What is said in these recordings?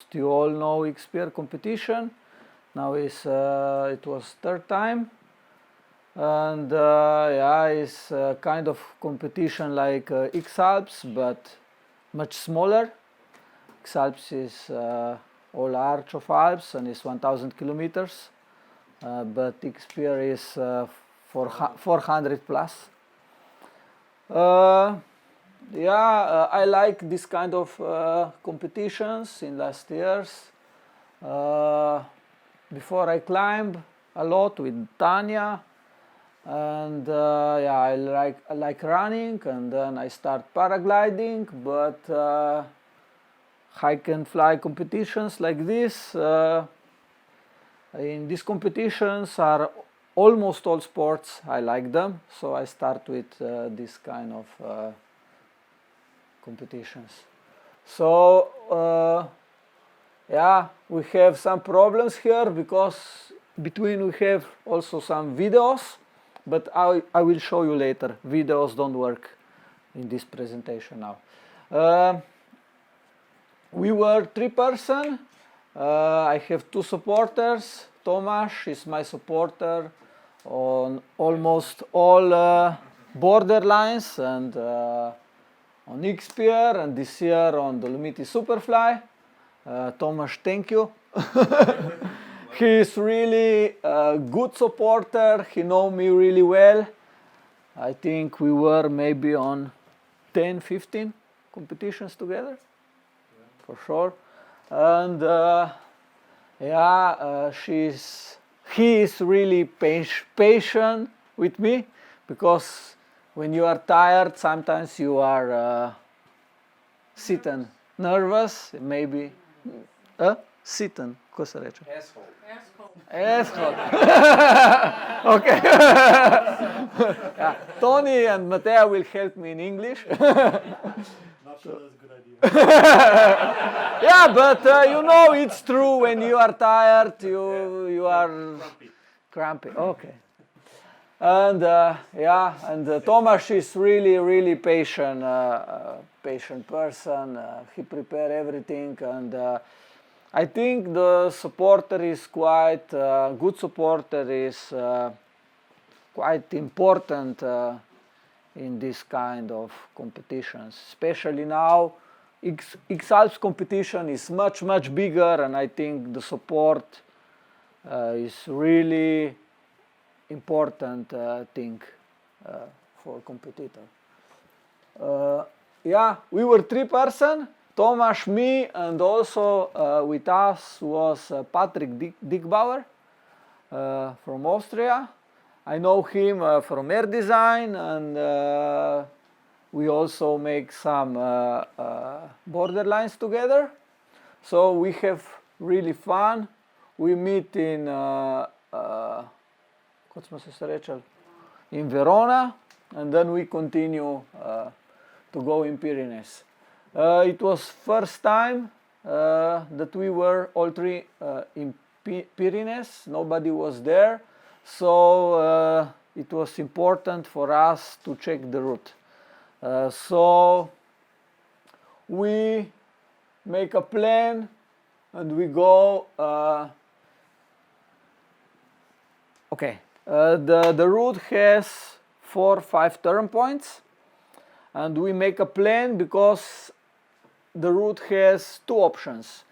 Almost you all know X-Pyr competition. Now it was third time, and yeah, it's kind of competition like X-alps, but much smaller. X-alps is all arch of Alps and is 1,000 kilometers, but X-Pyr is 400 plus. Yeah, I like this kind of competitions in last years. Before I climbed a lot with Tanya, and yeah, I like running, and then I start paragliding, but hike and fly competitions like this. In these competitions are almost all sports. I like them, so I start with this kind of competitions. So yeah, we have some problems here because between we have also some videos, but I will show you later. Videos don't work in this presentation now. We were 3 person. I have 2 supporters. Tomasz is my supporter on almost all borderlines and on X-Pyr, and this year on Dolomiti Superfly. Tomasz, thank you. He is really a good supporter. He knows me really well. I think we were maybe on 10, 15 competitions together, for sure. And yeah, he is really patient with me, because when you are tired, sometimes you are sitting nervous, maybe. Sitting, ko se reče? Asshole. Okay. Yeah. Tony and Mateo will help me in English. Not sure that's a good idea. Yeah, but you know it's true. When you are tired, you are grumpy. Okay. And yeah, and Tomasz is really patient person. He prepare everything, and I think the supporter is quite good. Supporter is quite important in this kind of competitions, especially now. X-alps competition is much bigger, and I think the support is really important thing for competitor. Yeah, we were 3 person. Tomasz, me, and also with us was Patrick Dickbauer from Austria. I know him from air design, and we also make some borderlines together. So we have really fun. We meet in in Verona, and then we continue to go in Pyrenees. It was first time that we were all 3 in Pyrenees. Nobody was there, so it was important for us to check the route. So we make a plan and we go. Okay, the route has 4 or 5 turn points, and we make a plan because the route has 2 options.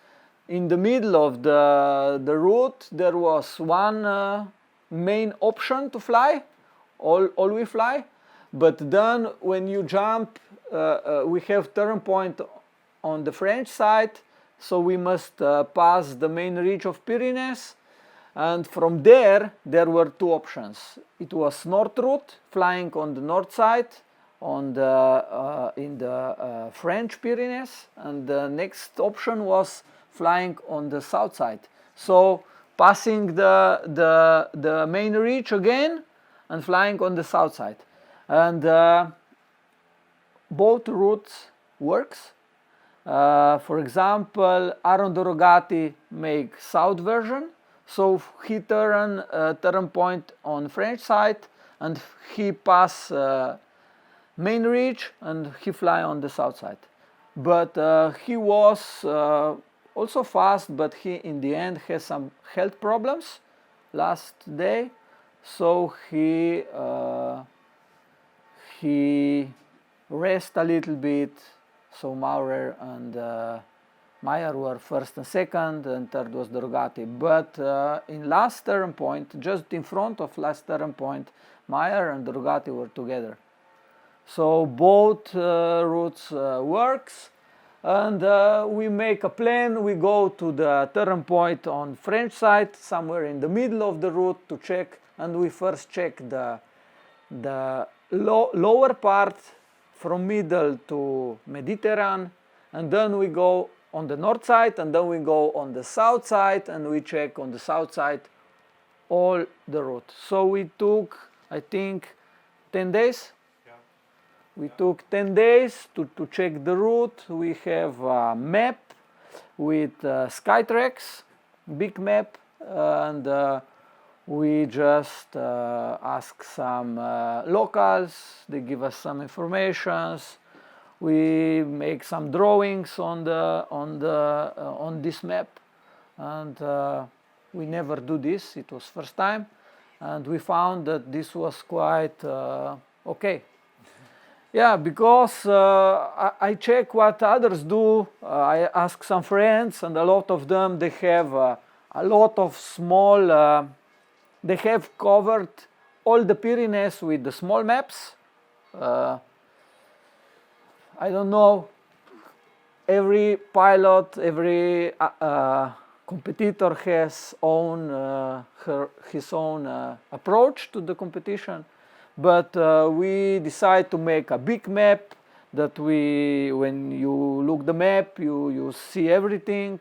In the middle of the route there was one main option to fly, all we fly, but then when you jump we have turn point on the French side, so we must pass the main ridge of Pyrenees, and from there were 2 options. It was north route, flying on the north side on the in the French Pyrenees, and the next option was flying on the south side, so passing the main ridge again and flying on the south side. And both routes works. For example, Aaron Dorogati make south version, so he turn point on French side and he pass main ridge and he fly on the south side. But he was also fast, but he in the end has some health problems last day, so he rest a little bit. So Maurer and Meyer were first and second, and third was Drogati. But in last turn point, just in front of last turn point, Meyer and Drogati were together. So both routes works, and we make a plan. We go to the turn point on French side, somewhere in the middle of the route, to check. And we first check the lower part from middle to Mediterranean, and then we go on the north side, and then we go on the south side, and we check on the south side all the route. So we took, I think, 10 days. We took 10 days to check the route. We have a map with Skytrax, big map, and we just ask some locals. They give us some informations. We make some drawings on this map, and we never do this. It was first time, and we found that this was quite okay. Yeah, because I check what others do. I ask some friends, and a lot of them, they have a lot of small, they have covered all the Pyrenees with the small maps. I don't know, every pilot, every competitor has his own approach to the competition. But we decide to make a big map that when you look the map, you see everything.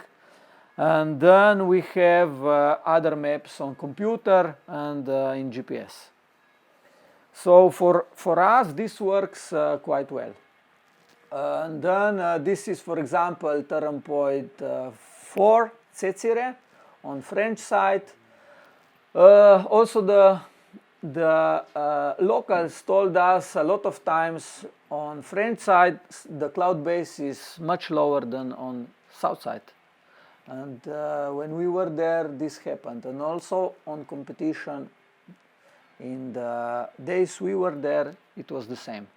And then we have other maps on computer and in GPS. So for us, this works quite well. And then this is, for example, turn point 4, Cécire, on French side. Also the locals told us a lot of times on French side the cloud base is much lower than on south side, and when we were there this happened. And also on competition, in the days we were there, it was the same.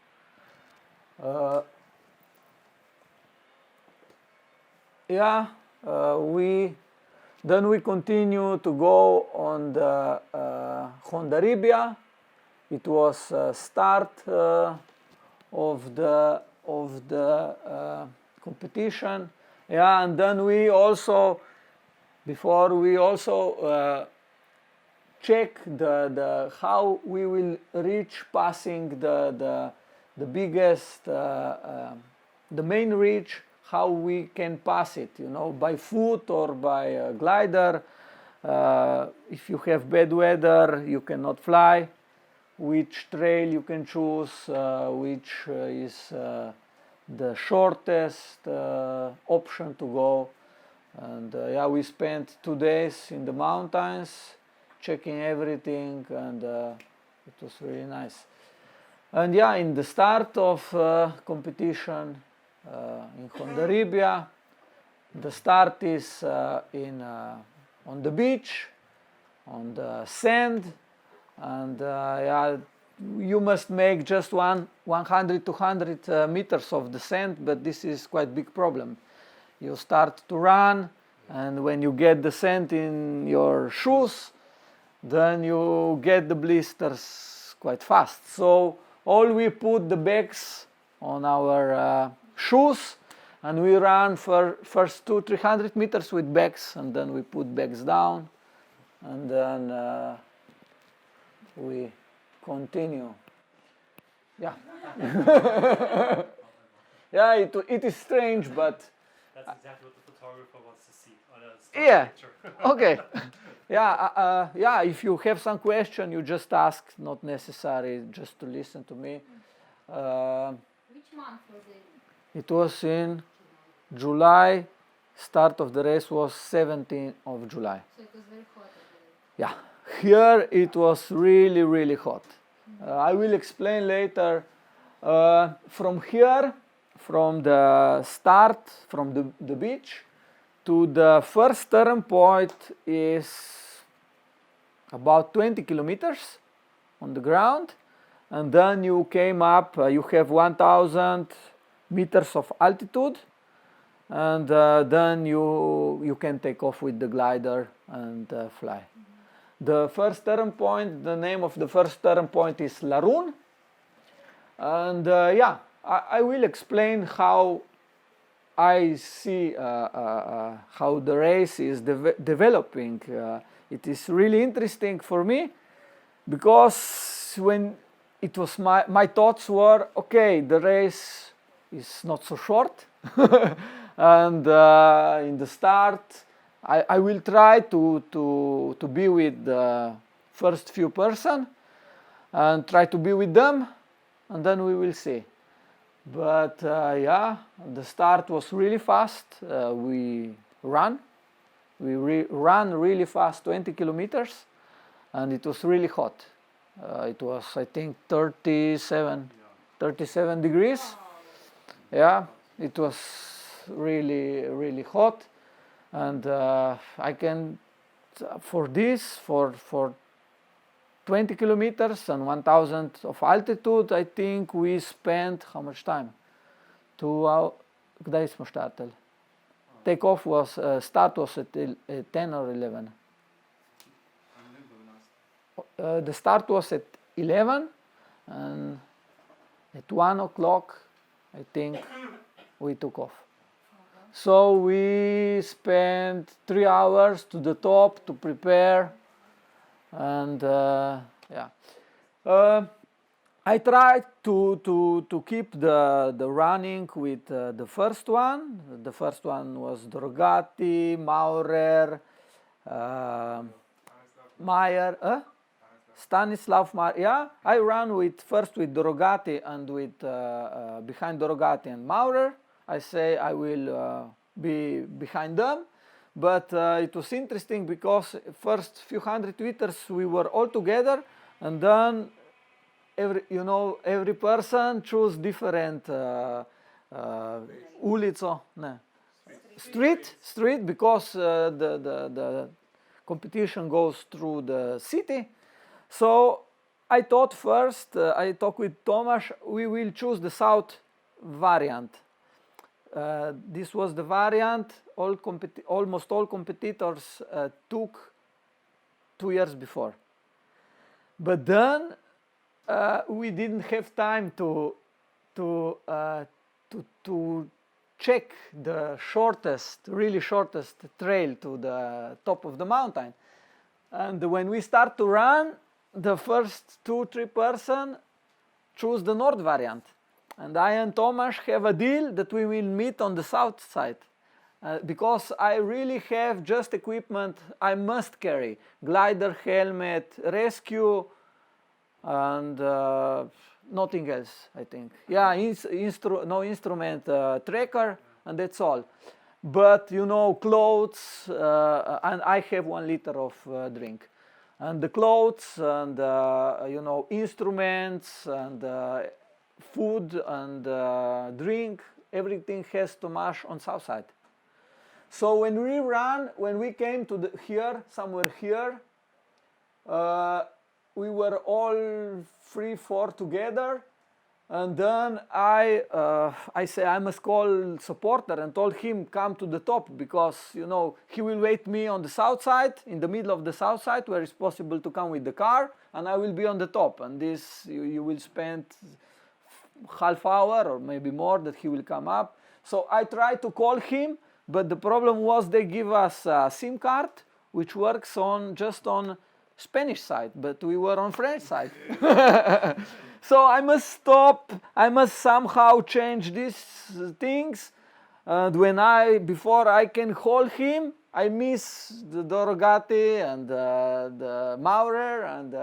Then we continue to go on the Honda Ribia. It was start of the competition. Yeah, and then we also, before we also check how we will reach passing the biggest, the main reach, how we can pass it, by foot or by glider. If you have bad weather, you cannot fly. Which trail you can choose, which is the shortest option to go. And we spent 2 days in the mountains checking everything, and it was really nice. And in the start of competition, in Honda Ribia, the start is on the beach, on the sand, and you must make just 100-200 meters of the sand, but this is quite big problem. You start to run, and when you get the sand in your shoes, then you get the blisters quite fast. So we put the bags on our shoes, and we run for first 200-300 meters with bags, and then we put bags down, and then we continue. It is strange, but that's exactly what the photographer wants to see on a picture. Okay. If you have some question, you just ask, not necessary just to listen to me. Which month was it? It was in July. Start of the race was 17th of July. So it was very hot. Yeah, here it was really, really hot. I will explain later. From here, from the start, from the beach to the first turn point is about 20 kilometers on the ground, and then you came up, you have 1,000 meters of altitude, and then you can take off with the glider and fly. The first turn point, the name of the first turn point is Laroon, and yeah, I will explain how I see how the race is developing. It is really interesting for me, because when it was my thoughts were, okay, the race is not so short, and in the start I will try to be with the first few person and try to be with them, and then we will see. But yeah, the start was really fast. We ran really fast, 20 kilometers, and it was really hot. It was, I think, 37 degrees. Yeah, it was really hot, and I can, for 20 kilometers and 1,000 of altitude, I think we spent, how much time? 2 hours. Kdaj smo štartali? Takeoff was, start was at 10 or 11. The start was at 11, and at 1 o'clock, I think, we took off. So we spent 3 hours to the top to prepare, and yeah. I tried to keep the running with the first one. The first one was Drogati, Maurer, Meyer, Stanislav Meyer. Yeah, I ran first with Drogati and with behind Drogati and Maurer. I say I will be behind them, but it was interesting because first few hundred meters we were all together, and then every person chose different ulico, street, because the competition goes through the city. So I thought first, I talked with Tomasz, we will choose the south variant. This was the variant almost all competitors took 2 years before. But then we didn't have time to check the really shortest trail to the top of the mountain. And when we start to run, the first 2-3 person choose the north variant. And I and Tomasz have a deal that we will meet on the south side. Because I really have just equipment I must carry. Glider, helmet, rescue, and nothing else, I think. Yeah, no instrument tracker, and that's all. But, clothes, and I have 1 liter of drink. And the clothes, and, instruments, and food, and drink, everything has Tomasz on south side. So when we came to somewhere here, we were all 3-4 together, and then I say I must call supporter and told him come to the top, because he will wait me on the south side, in the middle of the south side, where it's possible to come with the car, and I will be on the top, and this you will spend half hour or maybe more that he will come up. So I tried to call him, but the problem was they give us a SIM card which works just on Spanish side, but we were on French side. So I must stop, I must somehow change these things, and before I can call him, I miss the Drogati and the Maurer, and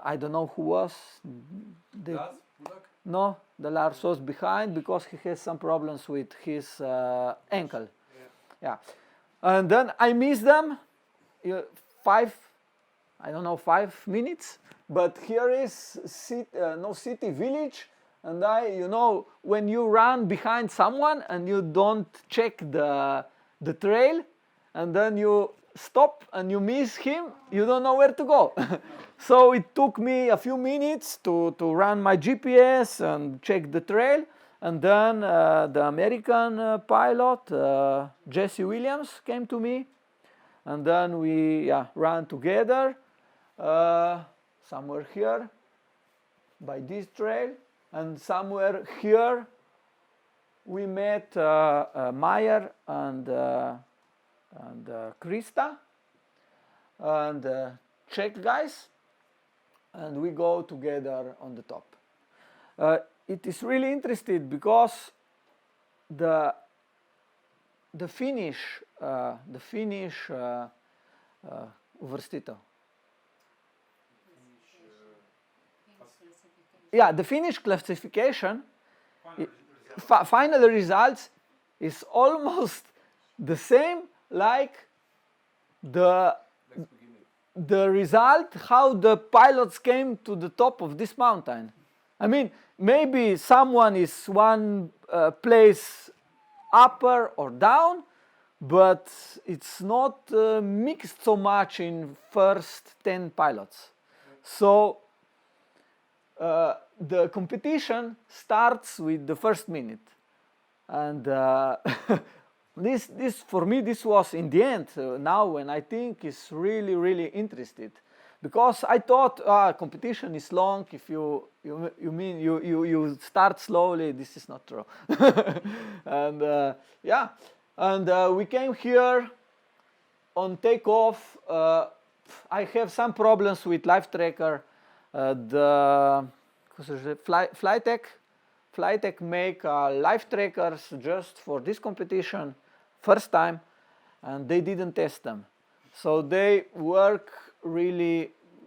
I don't know who was. No, the Lars was behind because he has some problems with his ankle. Yeah. And then I miss them 5 minutes, but here is no city, village, and when you run behind someone and you don't check the the trail, and then you stop and you miss him, you don't know where to go. So it took me a few minutes to run my GPS and check the trail, and then the American pilot, Jesse Williams, came to me, and then we ran together somewhere here by this trail, and somewhere here we met Meyer and Krista and Czech guys, and we go together on the top. It is really interesting because the finish uvrstitev. Yeah, the Finnish classification, final results is almost the same like the result how the pilots came to the top of this mountain. I mean, maybe someone is one place upper or down, but it's not mixed so much in first 10 pilots. So the competition starts with the first minute, and this for me this was in the end. Now when I think is really interested, because I thought competition is long. If you mean you start slowly, this is not true. And we came here on takeoff. I have some problems with live tracker. Flytech make live trackers just for this competition first time, and they didn't test them, so they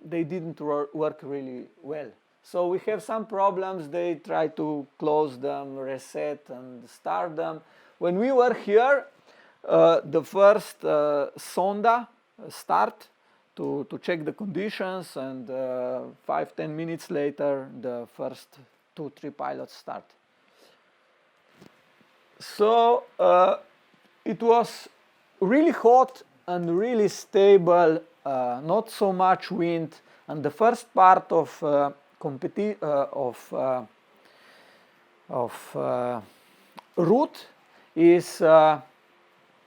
didn't work really well. So we have some problems. They try to close them, reset, and start them. When we were here, the first sonda start to check the conditions, and 5-10 minutes later the first 2-3 pilots start. So it was really hot and really stable, not so much wind, and the first part of route is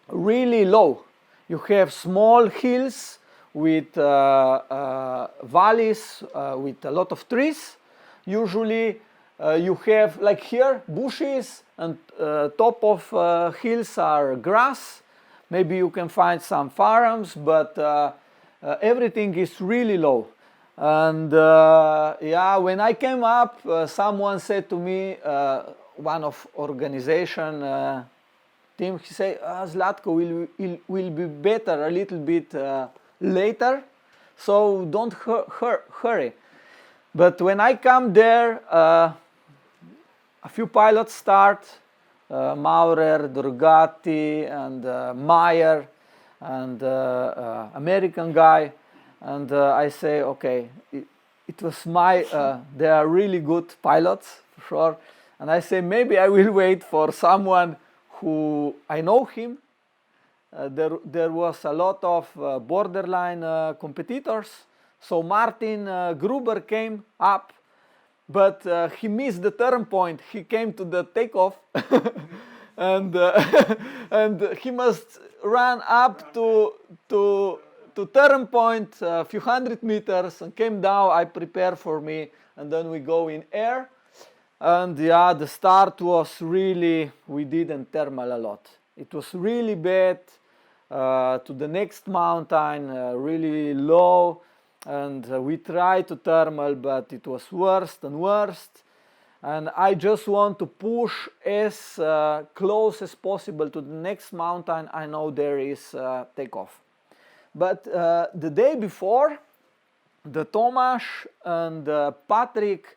really low. You have small hills with valleys with a lot of trees. Usually you have, like here, bushes, and top of hills are grass. Maybe you can find some farms, but everything is really low. And when I came up, someone said to me, one of organization team, he said, Zlatko will be better a little bit later, so don't hurry. But when I come there, a few pilots start, Maurer, Durgati, and Meyer, and American guy, and I say, okay, it was my, they are really good pilots, for sure, and I say, maybe I will wait for someone who I know him. There was a lot of borderline competitors. So Martin Gruber came up, but he missed the turn point. He came to the takeoff, and he must run up to turn point a few hundred meters and came down. I prepare for me, and then we go in air. And the start was really, we didn't thermal a lot. It was really bad. To the next mountain, really low, and we tried to thermal, but it was worse and worse. And I just want to push as close as possible to the next mountain. I know there is takeoff. But the day before, the Tomasz and Patrick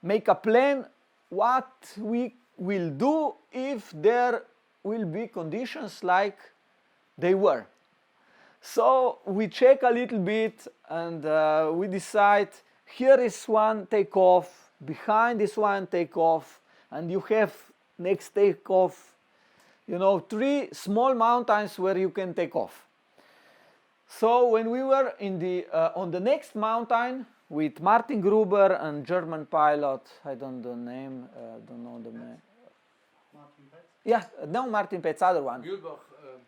make a plan what we will do if there will be conditions like they were. So we check a little bit, and we decide here is one takeoff, behind is one takeoff, and you have next takeoff you know, 3 small mountains where you can take off. So when we were in the on the next mountain with Martin Gruber and German pilot, I don't know the name, Martin Betz? Yeah, no Martin Petz, other one. Mühlbach,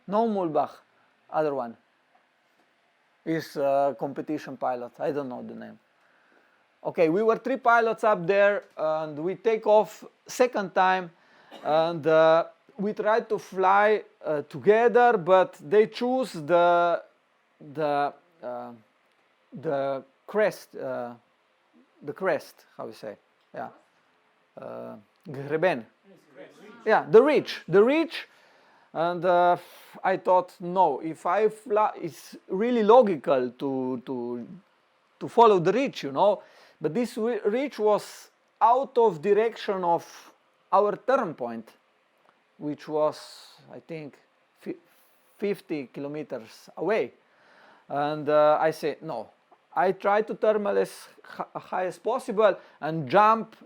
No Mulbach, other one. Is competition pilot, I don't know the name. Okay, we were 3 pilots up there and we take off second time and we tried to fly together, but they choose the crest, how you say, yeah, Greben. Yeah, the ridge, and I thought, no, if I fly, it's really logical to follow the ridge, you know, but this ridge was out of direction of our turn point, which was, I think, 50 kilometers away, and I said, no, I try to thermal as high as possible and jump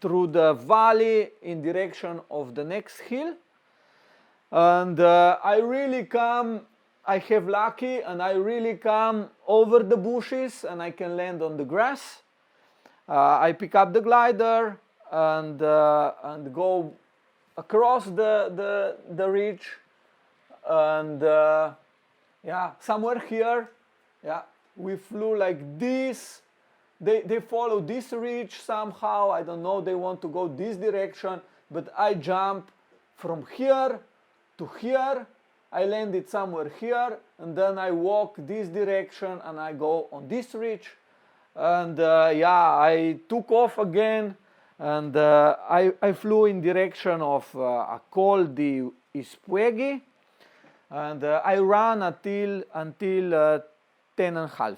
through the valley in direction of the next hill, and I have lucky and I really come over the bushes and I can land on the grass. I pick up the glider and go across the ridge, and yeah, somewhere here, yeah, we flew like this. They follow this ridge somehow, I don't know, they want to go this direction, but I jump from here to here, I landed somewhere here, and then I walk this direction and I go on this ridge, and yeah, I took off again, and I flew in direction of a col di Ispueghi, and I ran until 10.5.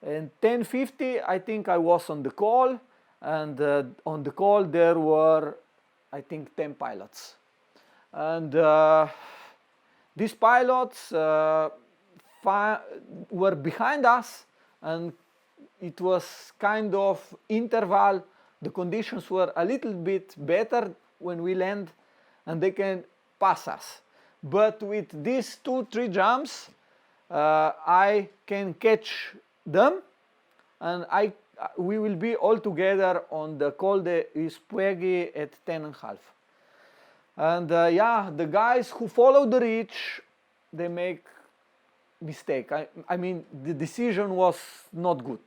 And 10:50, I think I was on the call, and on the call there were, I think, 10 pilots. And these pilots were behind us, and it was kind of interval. The conditions were a little bit better when we land, and they can pass us. But with these 2-3 jumps, I can catch them, and we will be all together on the Col de Ispueghi at 10.5. And yeah, the guys who follow the ridge, they make mistake. I mean, the decision was not good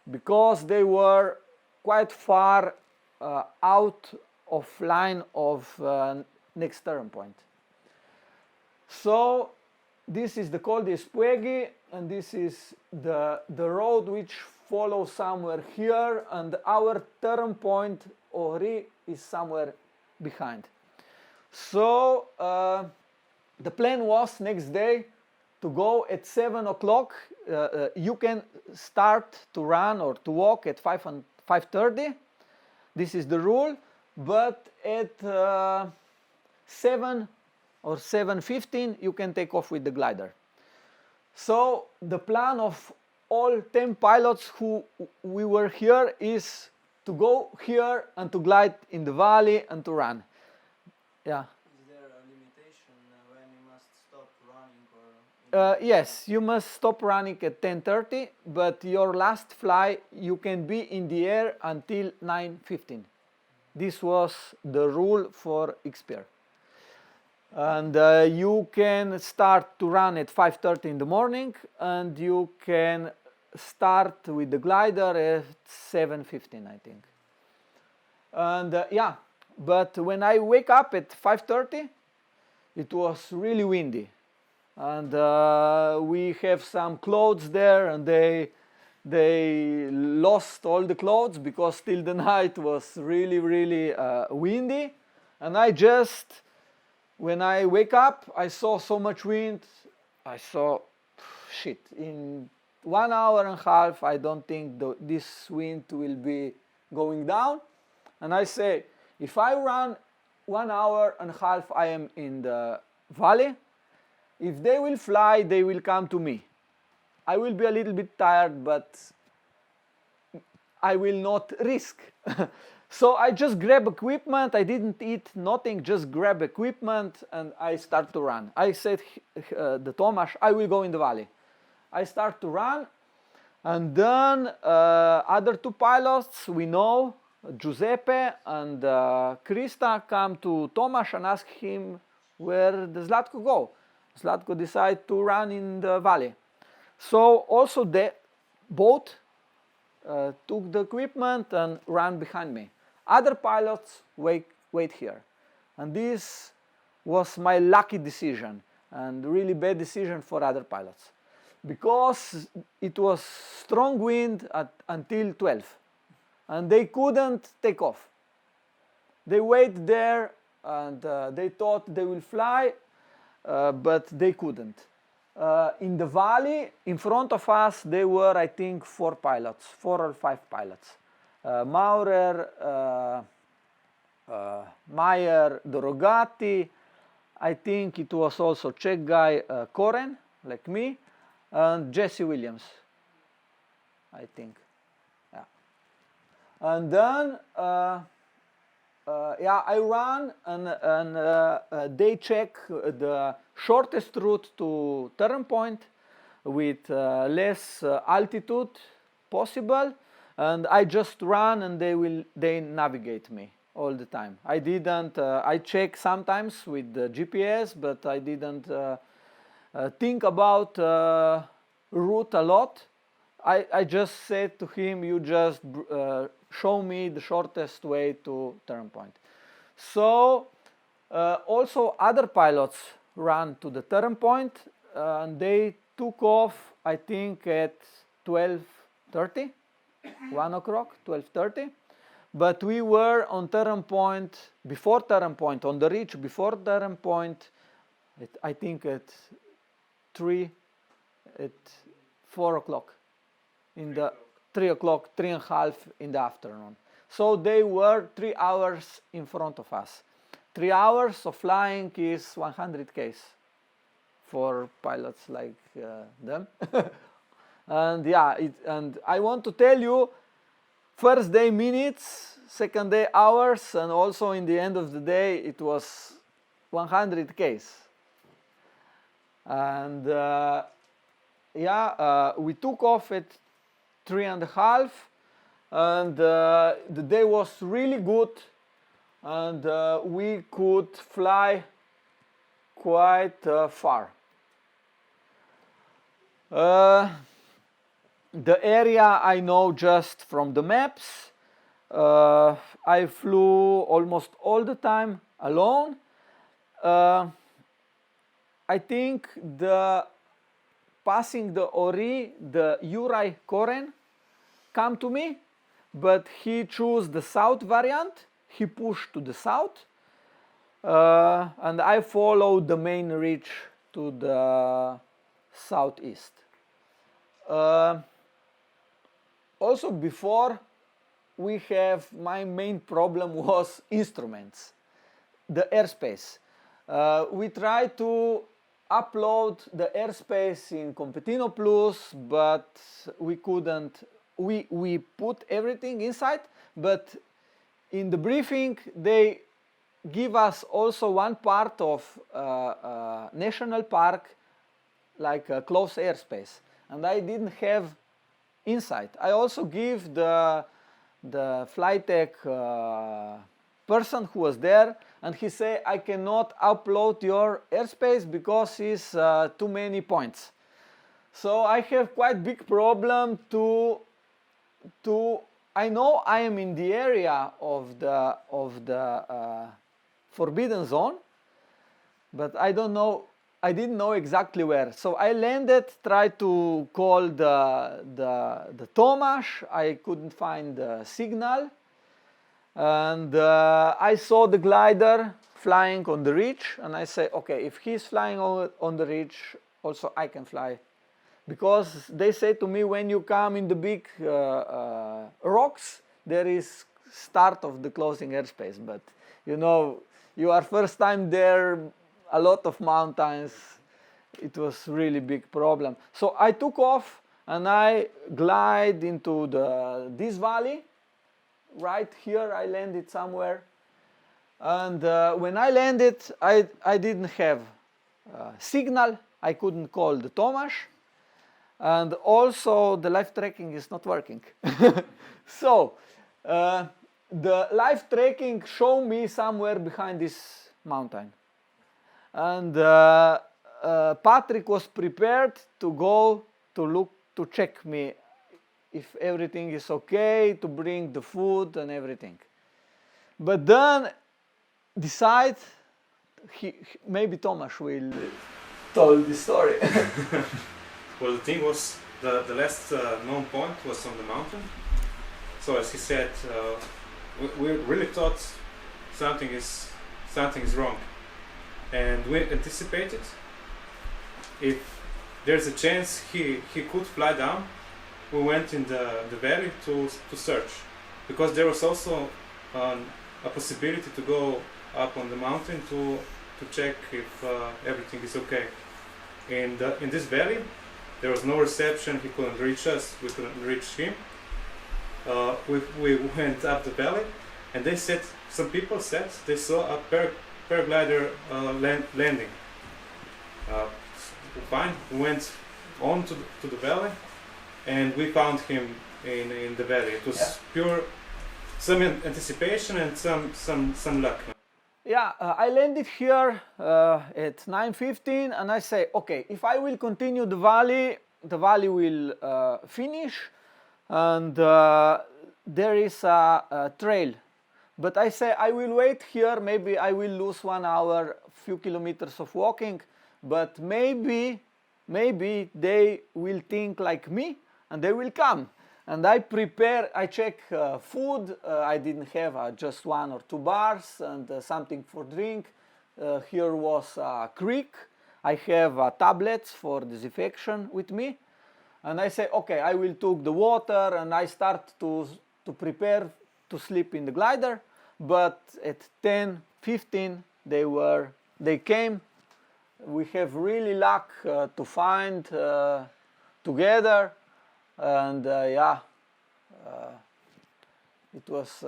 because they were quite far out of line of next turn point. So this is the Col de Ispueghi, and this is the road which follows somewhere here, and our turn point Ori is somewhere behind. So the plan was next day to go at 7 o'clock. You can start to run or to walk at 5:30. This is the rule, but at 7 or 7:15 you can take off with the glider. So the plan of all 10 pilots who we were here is to go here and to glide in the valley and to run. Yeah. Is there a limitation when you must stop running or? Yes, you must stop running at 10:30, but your last fly you can be in the air until 9:15. This was the rule for X-Pyr. And you can start to run at 5:30 in the morning, and you can start with the glider at 7:15, I think. And yeah, but when I wake up at 5:30, it was really windy, and we have some clothes there, and they lost all the clothes because till the night was really windy, and I just, when I wake up, I saw so much wind. I saw, shit, in 1 hour and a half, I don't think this wind will be going down. And I say, if I run 1 hour and a half, I am in the valley. If they will fly, they will come to me. I will be a little bit tired, but I will not risk. So I just grab equipment, I didn't eat nothing, just grab equipment and I start to run. I said, the Tomasz, I will go in the valley. I start to run, and then other two pilots we know, Giuseppe and Krista, come to Tomasz and ask him where the Zlatko go. Zlatko decide to run in the valley. So also they both took the equipment and ran behind me. Other pilots wait here. And this was my lucky decision and really bad decision for other pilots, because it was strong wind until 12 and they couldn't take off. They wait there and they thought they will fly, but they couldn't. In the valley, in front of us, there were, I think, 4 or 5 pilots. Maurer, Meyer, Dorogati, I think it was also Czech guy, Koren, like me, and Jesse Williams, I think. Yeah. And then, yeah, I ran and they check the shortest route to turn point with less altitude possible, and I just run and they navigate me all the time. I didn't, I check sometimes with the GPS, but I didn't think about route a lot. I just said to him, you just show me the shortest way to turn point. So also other pilots ran to the turn point and they took off, I think, at 12:30, 1 o'clock, 12:30. But we were on turn point, before turn point, on the ridge before turn point, I think at 4 o'clock, in the 3 o'clock, 3:30 in the afternoon. So they were 3 hours in front of us. 3 hours of flying is 100 Ks for pilots like them. And yeah, and I want to tell you, first day minutes, second day hours, and also in the end of the day it was 100 Ks. And yeah, we took off at 3:30, and the day was really good, and we could fly quite far. The area I know just from the maps. I flew almost all the time alone. I think passing the Ori, the Uri Koren come to me, but he chose the south variant. He pushed to the south, and I followed the main ridge to the southeast. Also before, my main problem was instruments, the airspace. We tried to upload the airspace in Competino Plus, but we couldn't. We put everything inside, but in the briefing they give us also one part of national park, like a close airspace, and I didn't have inside. I also give the Flytech person who was there, and he said, I cannot upload your airspace because it's too many points. So I have quite big problem to I know I am in the area of the forbidden zone, but I didn't know exactly where. So I landed, tried to call the Tomasz. I couldn't find the signal. And I saw the glider flying on the ridge, and I say, okay, if he's flying on the ridge, also I can fly. Because they say to me, when you come in the big rocks, there is start of the closing airspace. But you know, you are first time there, a lot of mountains, it was really big problem. So I took off and I glide into this valley right here. I landed somewhere, and when I landed, I didn't have signal. I couldn't call the Tomasz, and also the live tracking is not working. So the live tracking showed me somewhere behind this mountain, and Patrick was prepared to go to look to check me if everything is okay, to bring the food and everything. But then decide maybe Tomasz will tell the story. Well, the thing was the last known point was on the mountain. So as he said, we really thought something is wrong, and we anticipated if there's a chance he could fly down. We went in the valley to search, because there was also a possibility to go up on the mountain to check if everything is okay. In this valley, there was no reception. He couldn't reach us. We couldn't reach him. We went up the valley, and they said, some people said they saw a paraglider landing. Fine. We went on to the valley, and we found him in the valley. It was pure some anticipation and some luck. Yeah, I landed here at 9:15, and I say, okay, if I will continue the valley will finish, and there is a trail. But I say I will wait here. Maybe I will lose 1 hour, few kilometers of walking, but maybe they will think like me and they will come. And I check food. I didn't have just 1 or 2 bars and something for drink. Here was a creek. I have tablets for disinfection with me. And I say, okay, I will take the water, and I start to prepare to sleep in the glider. But at 10:15 they came. We have really luck to find together. And it was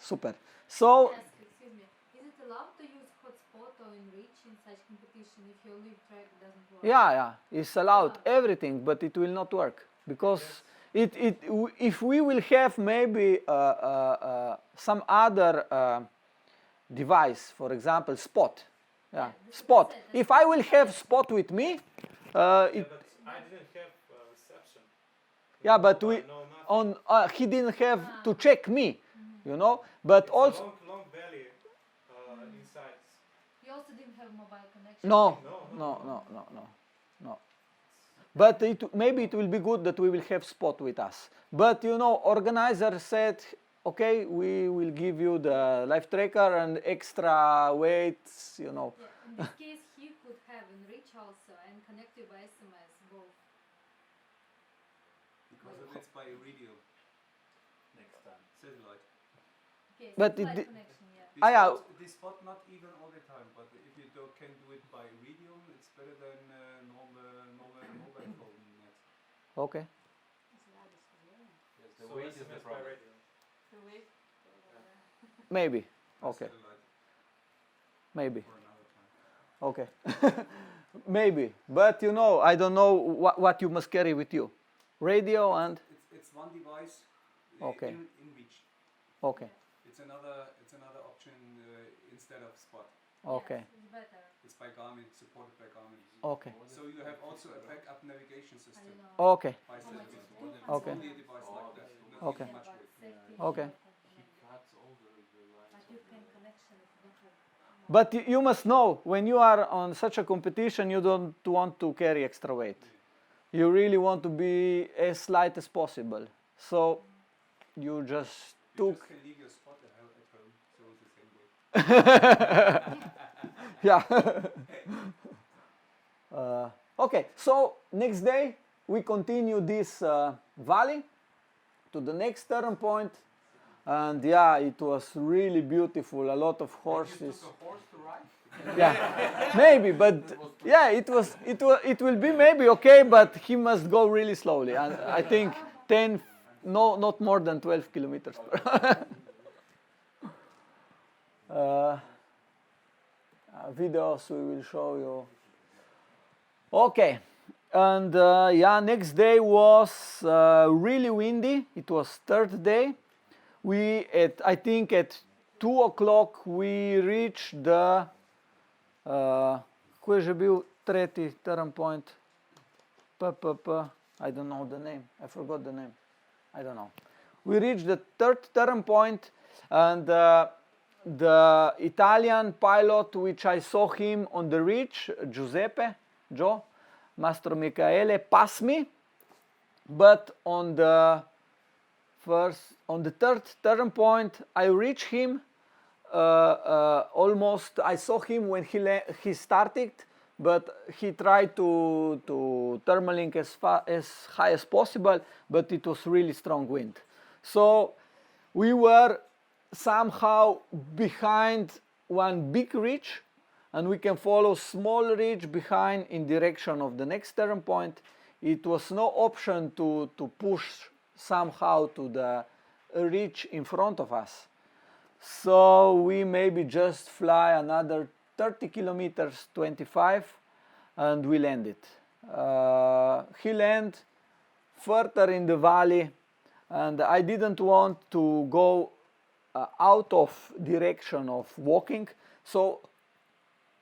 super. So, Yes, excuse me. Is it allowed to use hotspot or enrich in such competition if your live track doesn't work? yeah, it's allowed everything, but it will not work because if we will have maybe some other device, for example, Spot. Yeah, Spot. If I will have Spot with me, But I didn't have reception. yeah, but No, we nothing. on he didn't have to check me, you know. But It's also a long valley inside. You also didn't have mobile connection? no. No. But maybe it will be good that we will have Spot with us. But you know, organizer said, okay, we will give you the live tracker and extra weights, you know. Yeah, in this case, he could have enrich also and connect you by SMS both. Because of it's by radio. Next time. Satellite. Okay, But satellite it connection, yeah. This spot not even all the time, but if you can do it by radio, it's better than normal mobile phone net. Okay. Yes, So SMS by radio. Maybe. by Okay. satellite Maybe. for another time. Okay. Maybe. But you know, I don't know what you must carry with you. Radio and It's one device. Okay. In reach. okay. It's another option instead of spot. Okay. Yes, it's better. It's by Garmin, supported by Garmin. Okay. So you have also a backup navigation I system don't know. Okay. by How much satellite. is it? Okay. Only a device like that. Not Okay. even much But weight. safety Okay. is not but you can connection if you don't have. But you must know, when you are on such a competition, you don't want to carry extra weight. You really want to be as light as possible. So you just You took. just can leave your spot at home, so it's the same weight. Yeah. Okay, so next day we continue this valley to the next turn point, and yeah, it was really beautiful. A lot of horses. a horse to ride? Yeah, maybe, but yeah, it will be maybe okay, but he must go really slowly. And I think 10 no, not more than 12 kilometers per hour. Videos we will show you. Okay, and yeah, next day was really windy. It was third day. I think at 2 o'clock we reached the koji je bil tretji turn point? I don't know the name. I forgot the name. I don't know. We reached the third turn point, and the Italian pilot, which I saw him on the ridge, Joe, Mastro Michele, passed me, but on the third turn point, I reached him. Almost, I saw him when he started, but he tried to thermalink as high as possible, but it was really strong wind. So we were somehow behind one big ridge, and we can follow small ridge behind in direction of the next turn point. It was no option to push somehow to the ridge in front of us. So we maybe just fly another 30 kilometers, 25, and we landed. He landed further in the valley, and I didn't want to go out of direction of walking, so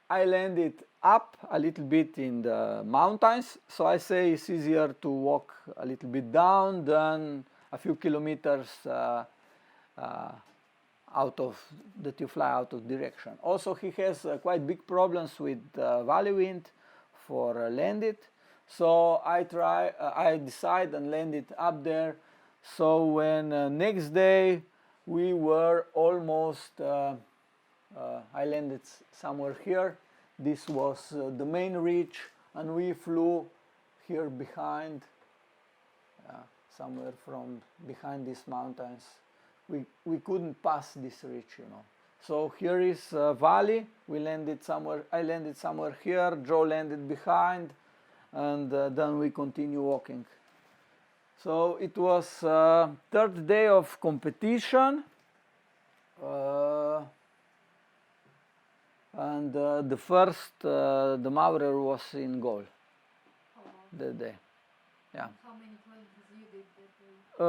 I landed up a little bit in the mountains. So I say it's easier to walk a little bit down than a few kilometers out of that you fly out of direction. Also, he has quite big problems with valley wind for landed. So I decide and landed up there. So when next day we were almost, I landed somewhere here. This was the main ridge, and we flew here behind, somewhere from behind these mountains. We couldn't pass this ridge, you know. So here is valley. We landed somewhere. I landed somewhere here. Joe landed behind, and then we continue walking. So it was third day of competition, and the first, the Maurer was in goal that day. Yeah. How many kilometers you did that day?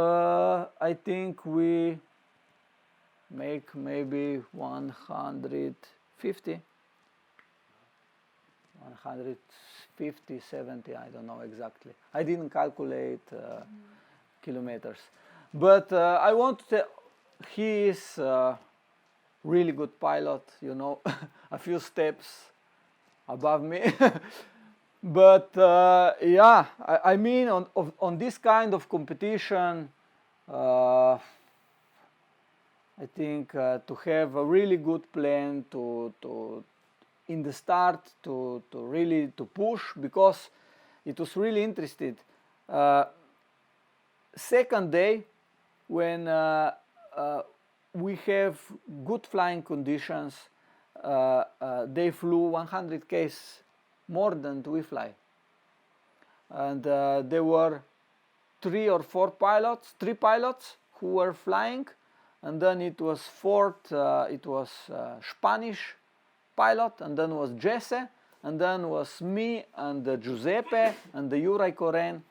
I think we make maybe 150, 70, I don't know exactly. I didn't calculate kilometers. But I want to tell, he is a really good pilot, you know, a few steps above me. But yeah, I mean, on this kind of competition, I think to have a really good plan to in the start to really to push, because it was really interested. Second day, when we have good flying conditions, they flew 100 k's more than we fly, and there were three pilots who were flying, and then it was fourth, it was Spanish pilot, and then was Jesse, and then was me and Giuseppe and the Zlatko Koren,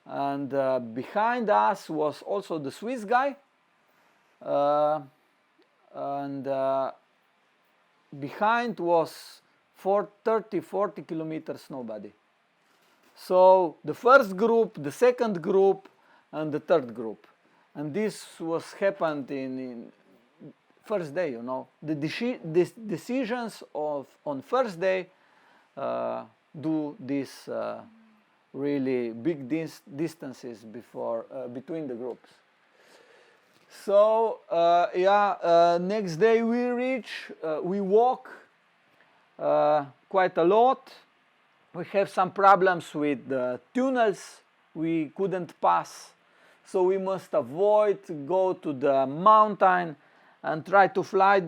and behind us was also the Swiss guy, and behind was 30-40 kilometers nobody. So the first group, the second group, and the third group, and this was happened in first day, you know. The decisions on first day do this really big distances between the groups. So yeah, next day we walk quite a lot. We have some problems with the tunnels we couldn't pass, so we must avoid go to the mountain and try to fly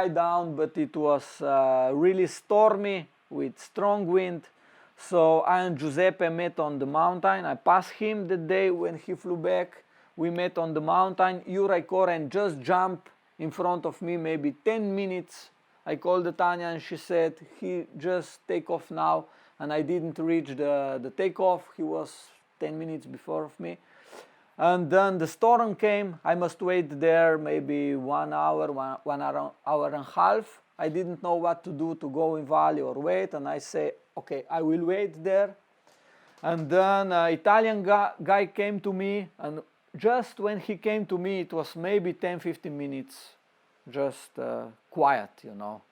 down, but it was really stormy with strong wind. So I and Giuseppe met on the mountain. I passed him the day when he flew back. we met on the mountain. Zlatko Koren just jumped in front of me, maybe 10 minutes. I called the Tanya and she said, he just take off now, and I didn't reach the takeoff. He was 10 minutes before of me. And then the storm came. I must wait there maybe 1 hour, one hour and a half. I didn't know what to do, to go in valley or wait, and I say, okay, I will wait there. And then an Italian guy came to me, and just when he came to me, it was maybe 10-15 minutes, just quiet, you know.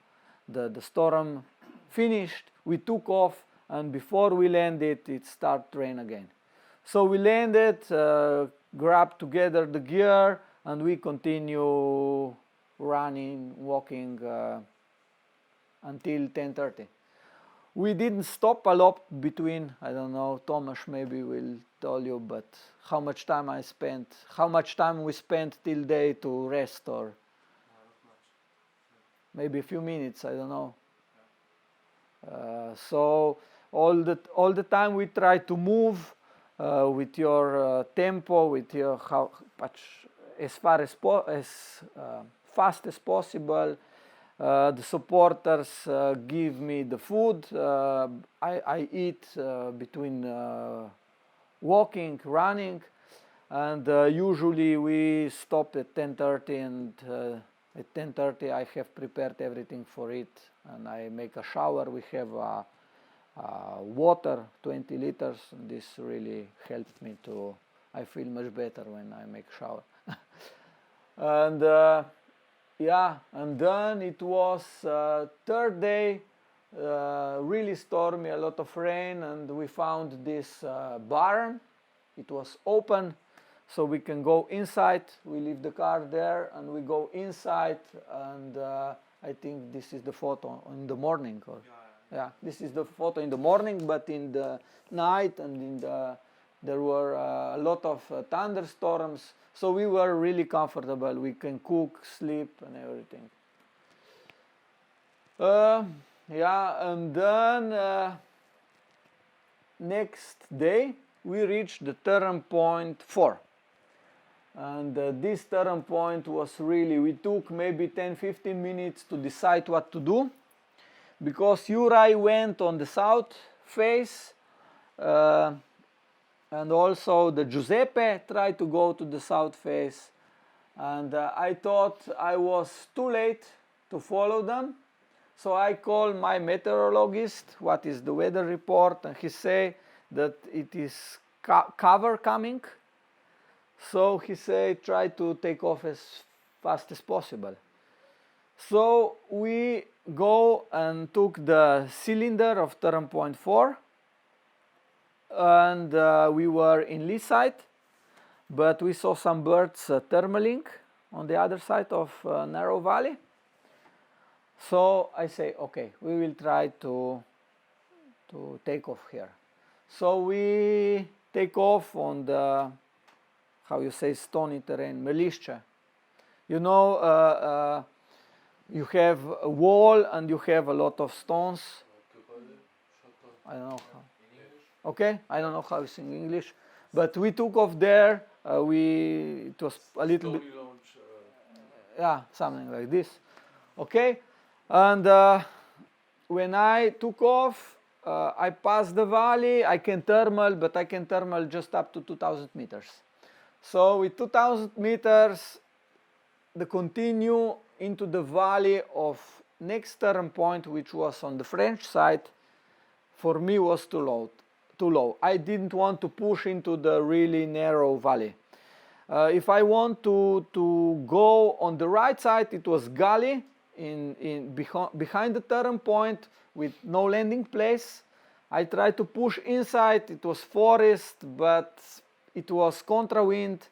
The storm finished, we took off, and before we landed, it started to rain again. So we landed, grabbed together the gear, and we continue running, walking until 10:30. We didn't stop a lot between, I don't know, Tomasz maybe will tell you, but how much time we spent till day to rest, or maybe a few minutes, I don't know. So all the time we try to move with your tempo, with your as fast as possible. The supporters give me the food. I eat between walking, running, and usually we stop at 10:30, and at 10:30 I have prepared everything for it, and I make a shower. We have water, 20 liters, and this really helped me to, I feel much better when I make shower. And yeah, and then it was third day, really stormy, a lot of rain, and we found this barn. It was open, so we can go inside. We leave the car there and we go inside, and I think this is the photo in the morning, or yeah, this is the photo in the morning, but in the night and there were a lot of thunderstorms, so we were really comfortable. We can cook, sleep, and everything. Yeah, and then next day we reached the turn point 4. And this turn point was really, we took maybe 10-15 minutes to decide what to do, because Juraj went on the south face, and also the Giuseppe tried to go to the south face, and I thought I was too late to follow them. So I called my meteorologist, what is the weather report, and he said that it is cover coming. So he said try to take off as fast as possible. So we go and took the cylinder of turn point 4, and we were in lee side, but we saw some birds thermaling on the other side of narrow valley. So I say, okay, we will try to take off here. So we take off on the, how you say, stony terrain, Melišće. You know, you have a wall and you have a lot of stones. I don't know how. Okay, I don't know how it's in English, but we took off there. It was a little bit, yeah, something like this. Okay, and when I took off, I passed the valley. I can thermal, but I can thermal just up to 2,000 meters. So with 2,000 meters, the continue into the valley of next turn point, which was on the French side, for me was too low. I didn't want to push into the really narrow valley. If I want to go on the right side, it was gully behind the turn point with no landing place. I tried to push inside. It was forest, but it was contra wind.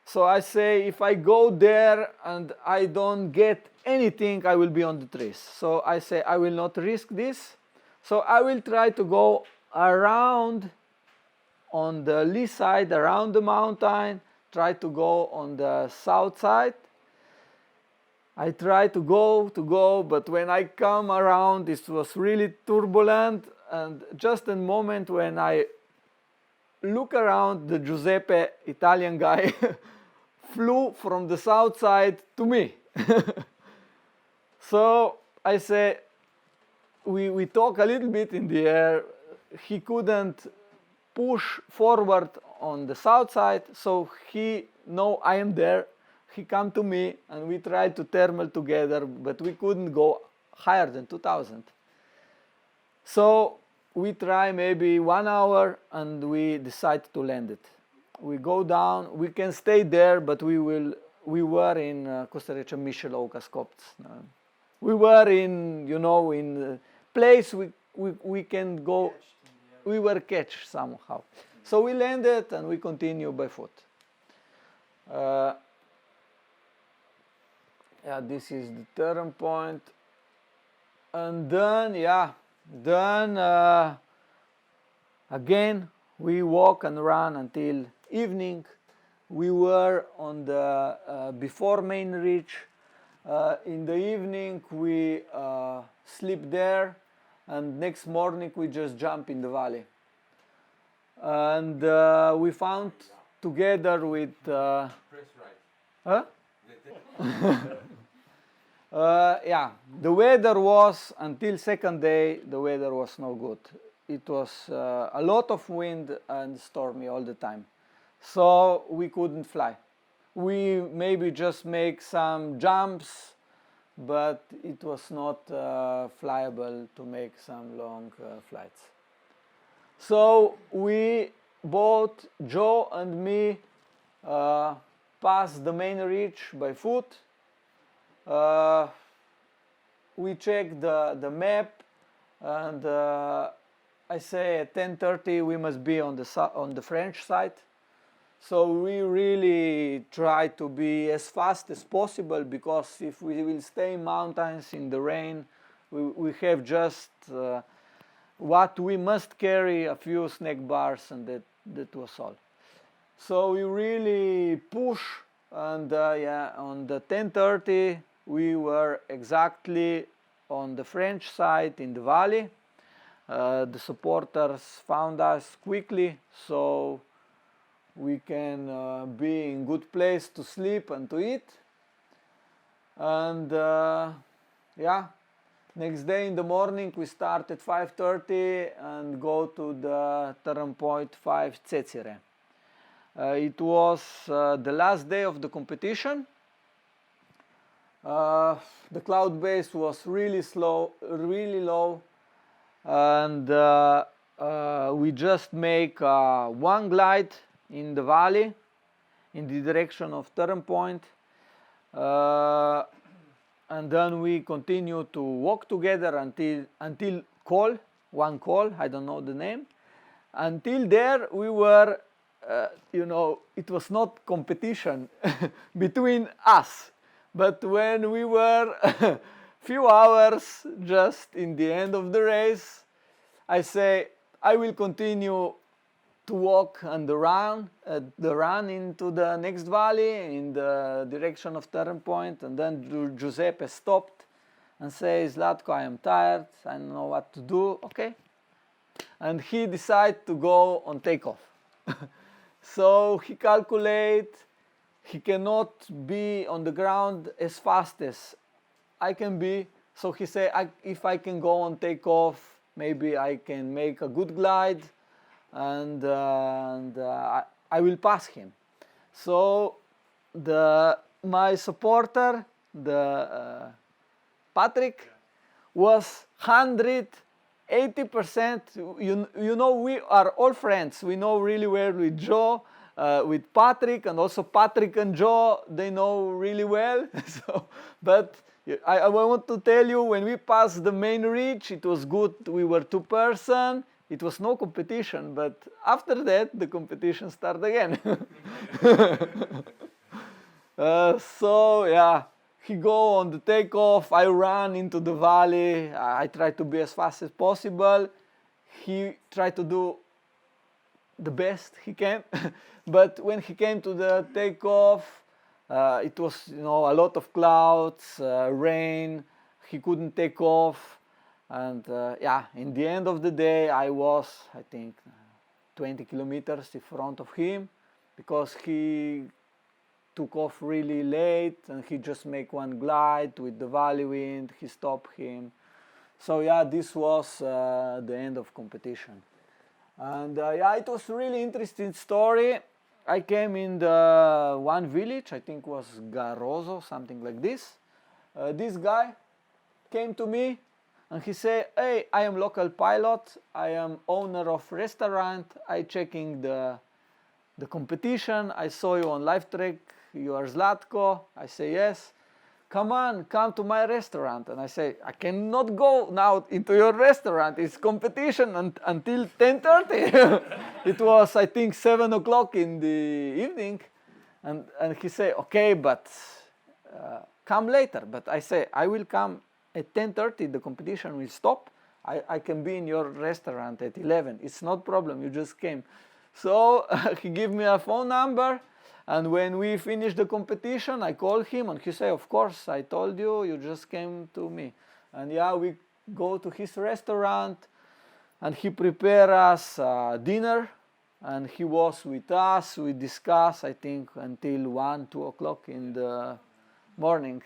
So I say, if I go there and I don't get anything, I will be on the trees. So I say, I will not risk this. So I will try to go around on the lee side, around the mountain, try to go on the south side. I try to go, but when I come around, it was really turbulent, and just a moment when I look around, the Giuseppe, Italian guy, flew from the south side to me. So I say, we talk a little bit in the air. He couldn't push forward on the south side, so he know I am there. He come to me and we tried to thermal together, but we couldn't go higher than 2000. So we try maybe 1 hour and we decide to land it. We go down, we can stay there, but we were in Costa Rica, Michelovka, Skopts. We were in, you know, in a place we can go, we were catch somehow. So we landed and we continue by foot. Yeah, this is the turn point. And then, again, we walk and run until evening. We were on the before main reach. In the evening, we sleep there, and next morning we just jump in the valley. And we found together with. Huh? Yeah, the weather was, until second day, the weather was no good. It was a lot of wind and stormy all the time. So we couldn't fly. We maybe just make some jumps, but it was not flyable to make some long flights. So we, both Joe and me, passed the main reach by foot. We checked the map, and I say at 10:30 we must be on the French side. So we really try to be as fast as possible, because if we will stay in mountains in the rain, we have just what we must carry, a few snack bars, and that was all. So we really push, and yeah, on the 10:30 we were exactly on the French side in the valley. The supporters found us quickly, so we can be in good place to sleep and to eat. And yeah, next day in the morning we start at 5:30 and go to the turn point 5 Cecire. It was the last day of the competition. The cloud base was really low, and we just make one glide in the valley in the direction of turn point, and then we continue to walk together until one call, I don't know the name. Until there we were, you know, it was not competition between us. But when we were few hours just in the end of the race, I say, I will continue to walk and run into the next valley in the direction of turn point. And then Giuseppe stopped and says, Zlatko, I am tired, I don't know what to do. Okay. And he decided to go on takeoff. So he calculated he cannot be on the ground as fast as I can be. So he said, if I can go on takeoff, maybe I can make a good glide, and I will pass him. So my supporter, Patrick, was 180%. You know, we are all friends. We know really well with Joe, with Patrick, and also Patrick and Joe, they know really well. So, but I want to tell you, when we passed the main reach, it was good. We were 2 persons. It was no competition, but after that, the competition started again. So yeah, he go on the takeoff. I ran into the valley. I tried to be as fast as possible. He tried to do the best he can. But when he came to the takeoff, it was, you know, a lot of clouds, rain. He couldn't take off, and yeah, in the end of the day, I was, I think, 20 kilometers in front of him, because he took off really late and he just make one glide with the valley wind. He stopped him. So yeah, this was the end of competition. And yeah, it was really interesting story. I came in the one village, I think was Garozo, something like this. This guy came to me and he said, hey, I am local pilot, I am owner of restaurant, I checking the competition, I saw you on live track, you are Zlatko. I say yes. Come on, come to my restaurant. And I say, I cannot go now into your restaurant. It's competition until 10:30. It was, I think, 7 o'clock in the evening. And he said, okay, but come later. But I say, I will come at 10:30. The competition will stop. I can be in your restaurant at 11. It's not problem. You just came. So he gave me a phone number. And when we finished the competition, I called him and he said, of course, I told you, you just came to me. And yeah, we go to his restaurant and he prepared us dinner and he was with us. We discussed, I think, until 1, 2 o'clock in the morning.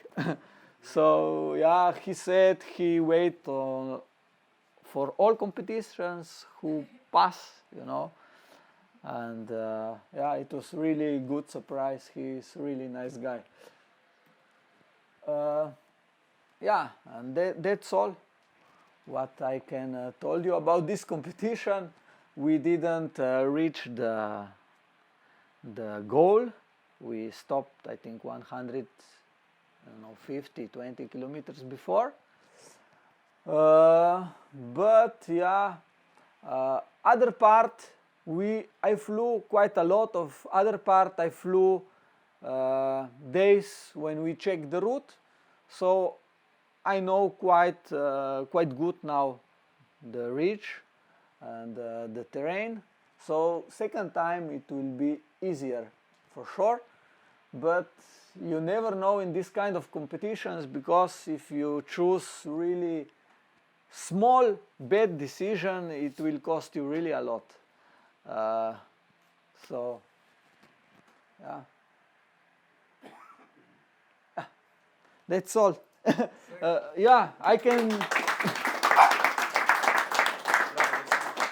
So yeah, he said he wait for all competitions who pass, you know. And yeah, it was really good surprise. He's a really nice guy. Yeah, and that's all what I can tell you about this competition. We didn't reach the goal. We stopped, I think, 150, 20 kilometers before. But yeah, other part, I flew quite a lot of other part. I flew days when we check the route, so I know quite good now the ridge and the terrain. So second time it will be easier for sure, but you never know in this kind of competitions, because if you choose really small bad decision, it will cost you really a lot. So yeah, that's all. Yeah, I can